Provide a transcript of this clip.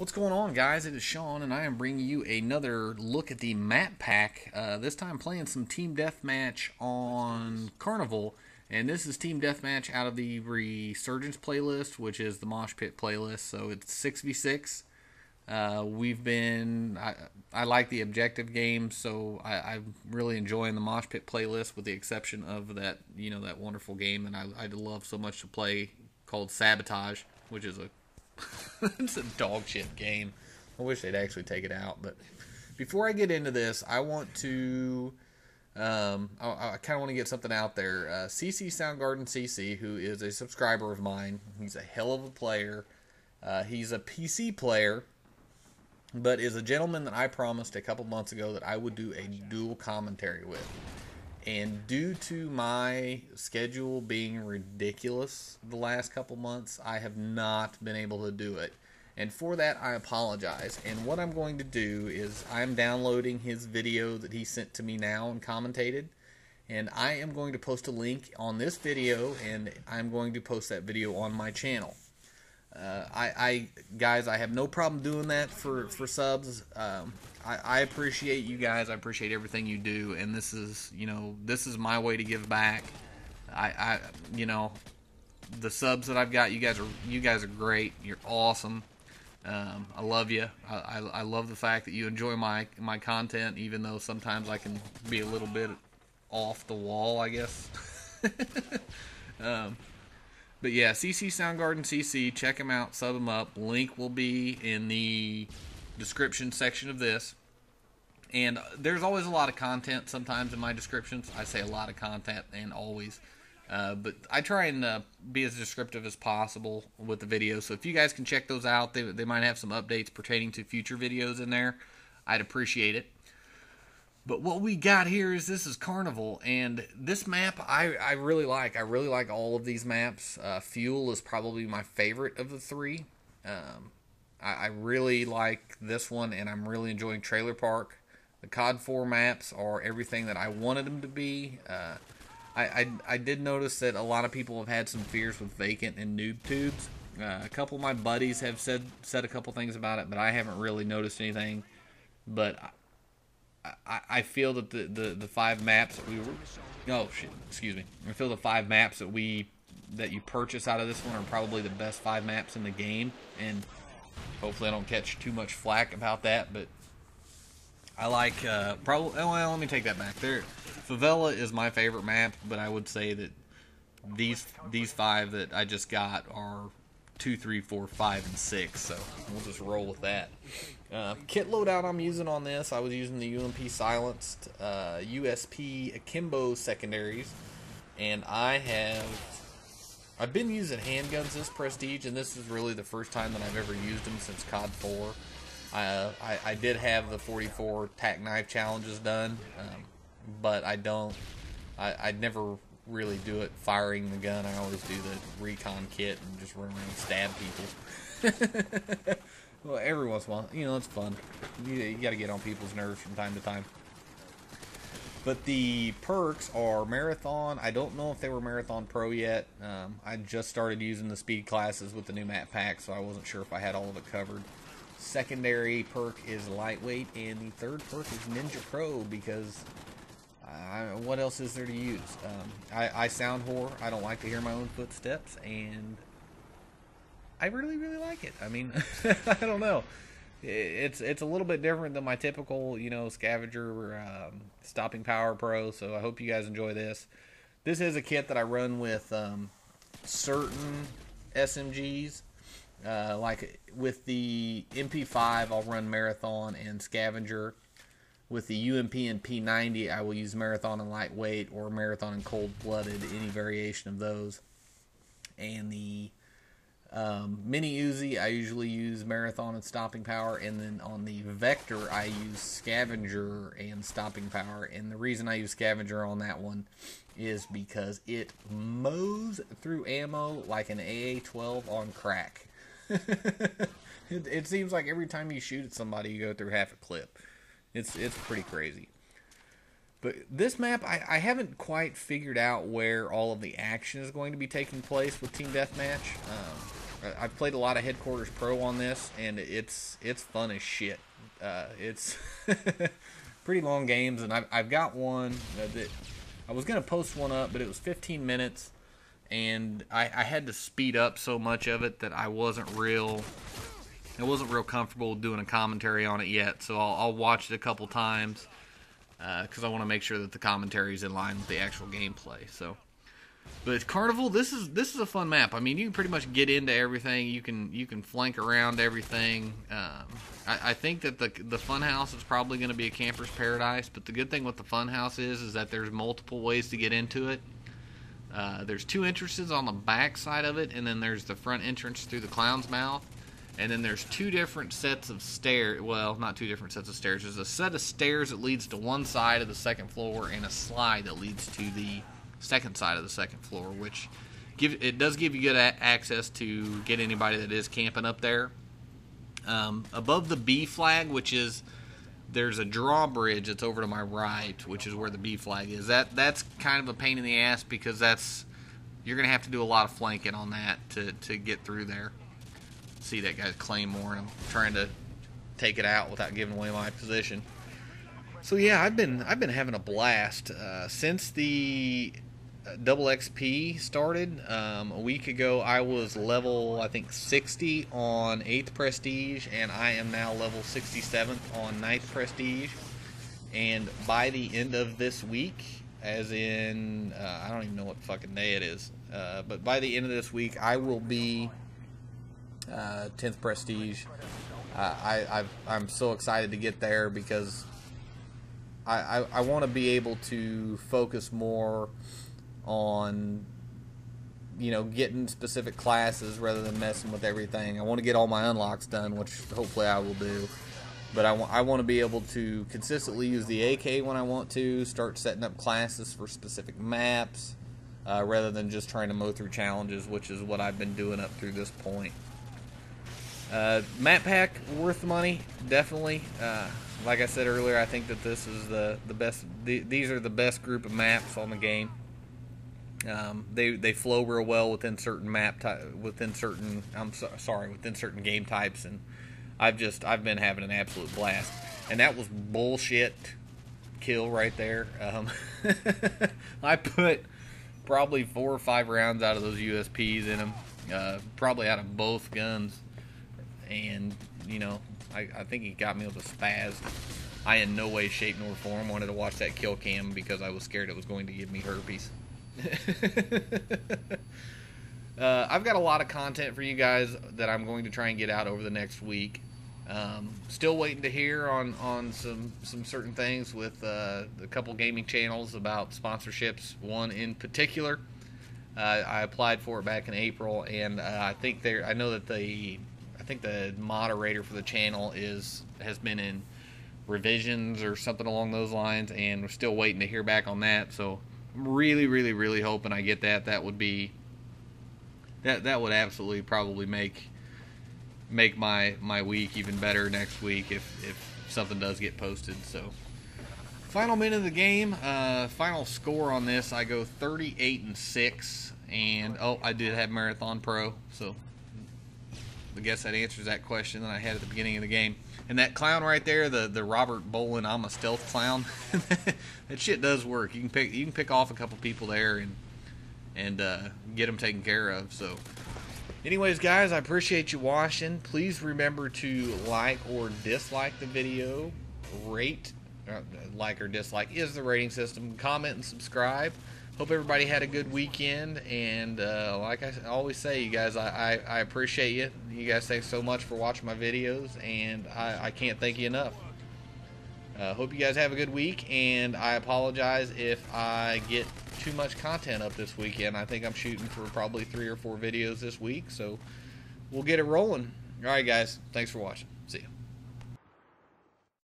What's going on, guys? It is Sean, and I am bringing you another look at the map pack. This time playing some Team Deathmatch on Carnival, and this is Team Deathmatch out of the Resurgance playlist, which is the Mosh Pit playlist, so it's 6v6. I like the objective games, so I'm really enjoying the Mosh Pit playlist, with the exception of that, that wonderful game that I love so much to play called Sabotage, which is it's a dog shit game. I wish they'd actually take it out. But before I get into this, I want to I kind of want to get something out there. ccsoundgardencc, who is a subscriber of mine, he's a hell of a player. He's a PC player, but is a gentleman that I promised a couple months ago that I would do a dual commentary with. And due to my schedule being ridiculous the last couple months, I have not been able to do it. And for that, I apologize. And what I'm going to do is I'm downloading his video that he sent to me now and commentated. And I am going to post a link on this video, and I'm going to post that video on my channel. Guys, I have no problem doing that for subs. I appreciate you guys. I appreciate everything you do, and this is my way to give back. The subs that I've got, you guys are great. You're awesome. I love you. I love the fact that you enjoy my content, even though sometimes I can be a little bit off the wall, I guess. But yeah, ccsoundgardencc, check him out, sub him up. Link will be in the description section of this. And there's always a lot of content sometimes in my descriptions. I say a lot of content, and always. But I try and be as descriptive as possible with the videos. So if you guys can check those out, they might have some updates pertaining to future videos in there. I'd appreciate it. But what we got here is this is Carnival, and this map I really like. I really like all of these maps. Fuel is probably my favorite of the three. I really like this one, and I'm really enjoying Trailer Park. The COD 4 maps are everything that I wanted them to be. I did notice that a lot of people have had some fears with Vacant and Noob Tubes. A couple of my buddies have said a couple things about it, but I haven't really noticed anything. But I feel that the 5 maps that I feel the 5 maps that you purchase out of this one are probably the best 5 maps in the game, and hopefully I don't catch too much flack about that. But I like let me take that back. Pavelow is my favorite map, but I would say that these 5 that I just got are 2, 3, 4, 5, and 6. So we'll just roll with that. Kit loadout I'm using on this, I was using the UMP silenced USP Akimbo secondaries, and I've been using handguns this Prestige, and this is really the first time that I've ever used them since COD 4. I did have the 44 tack knife challenges done, but I'd never really do it firing the gun. I always do the recon kit and just run around and stab people. Well, every once in a while, it's fun. You got to get on people's nerves from time to time. But the perks are Marathon. I don't know if they were Marathon Pro yet. I just started using the speed classes with the new map pack, so I wasn't sure if I had all of it covered. Secondary perk is Lightweight, and the third perk is Ninja Pro, because what else is there to use? I sound whore. I don't like to hear my own footsteps, and I really, really like it. I mean, I don't know. It's a little bit different than my typical, Scavenger Stopping Power Pro, so I hope you guys enjoy this. This is a kit that I run with certain SMGs. Like with the MP5, I'll run Marathon and Scavenger. With the UMP and P90, I will use Marathon and Lightweight, or Marathon and Cold-Blooded, any variation of those. And the Mini Uzi, I usually use Marathon and Stopping Power, and then on the Vector, I use Scavenger and Stopping Power. And the reason I use Scavenger on that one is because it mows through ammo like an AA-12 on crack. It seems like every time you shoot at somebody, you go through half a clip. It's pretty crazy. But this map, I haven't quite figured out where all of the action is going to be taking place with Team Deathmatch. I've played a lot of Headquarters Pro on this, and it's fun as shit. It's pretty long games, and I've got one that I was gonna post one up, but it was 15 minutes, and I had to speed up so much of it that I wasn't real comfortable doing a commentary on it yet. So I'll watch it a couple times because I want to make sure that the commentary is in line with the actual gameplay. So. But Carnival, this is a fun map. I mean, you can pretty much get into everything. You can flank around everything. I think that the fun house is probably going to be a camper's paradise. But the good thing with the fun house is that there's multiple ways to get into it. There's 2 entrances on the back side of it, and then there's the front entrance through the clown's mouth. And then there's 2 different sets of stairs. Well, not 2 different sets of stairs. There's a set of stairs that leads to one side of the second floor, and a slide that leads to the second side of the second floor, which it does give you good access to get anybody that is camping up there. Above the B flag, there's a drawbridge that's over to my right, which is where the B flag is. That's kind of a pain in the ass because you're gonna have to do a lot of flanking on that to get through there. See that guy's Claymore, and I'm trying to take it out without giving away my position. So yeah, I've been having a blast since the double XP started. A week ago, I was level, I think, 60 on 8th Prestige, and I am now level 67th on 9th Prestige. And by the end of this week, as in, I don't even know what fucking day it is, but by the end of this week, I will be 10th Prestige. I'm so excited to get there because I want to be able to focus more on, getting specific classes rather than messing with everything. I want to get all my unlocks done, which hopefully I will do. But I want to be able to consistently use the AK when I want to, start setting up classes for specific maps, rather than just trying to mow through challenges, which is what I've been doing up through this point. Map pack, worth the money, definitely. Like I said earlier, I think that this is the best. These are the best group of maps on the game. They flow real well within certain within certain game types, and I've been having an absolute blast. And that was bullshit kill right there. I put probably 4 or 5 rounds out of those USPs in them, probably out of both guns, and I think he got me with a spaz. I in no way, shape, nor form wanted to watch that kill cam because I was scared it was going to give me herpes. I've got a lot of content for you guys that I'm going to try and get out over the next week. Still waiting to hear on some certain things with a couple gaming channels about sponsorships. One in particular, I applied for it back in April, and I think the moderator for the channel has been in revisions or something along those lines, and we're still waiting to hear back on that. So I'm really, really, really hoping I get that. That would absolutely probably make my week even better next week if something does get posted. So final minute of the game, final score on this, I go 38-6, and I did have Marathon Pro, so I guess that answers that question that I had at the beginning of the game. And that clown right there, the Robert Bolin, I'm a stealth clown, that shit does work. You can pick off a couple people there and get them taken care of. So anyways, guys, I appreciate you watching. Please remember to like or dislike the video. Rate, like or dislike is the rating system. Comment and subscribe. Hope everybody had a good weekend, and like I always say, you guys, I appreciate you. You guys, thanks so much for watching my videos, and I can't thank you enough. Hope you guys have a good week, and I apologize if I get too much content up this weekend. I think I'm shooting for probably 3 or 4 videos this week, so we'll get it rolling. Alright guys, thanks for watching.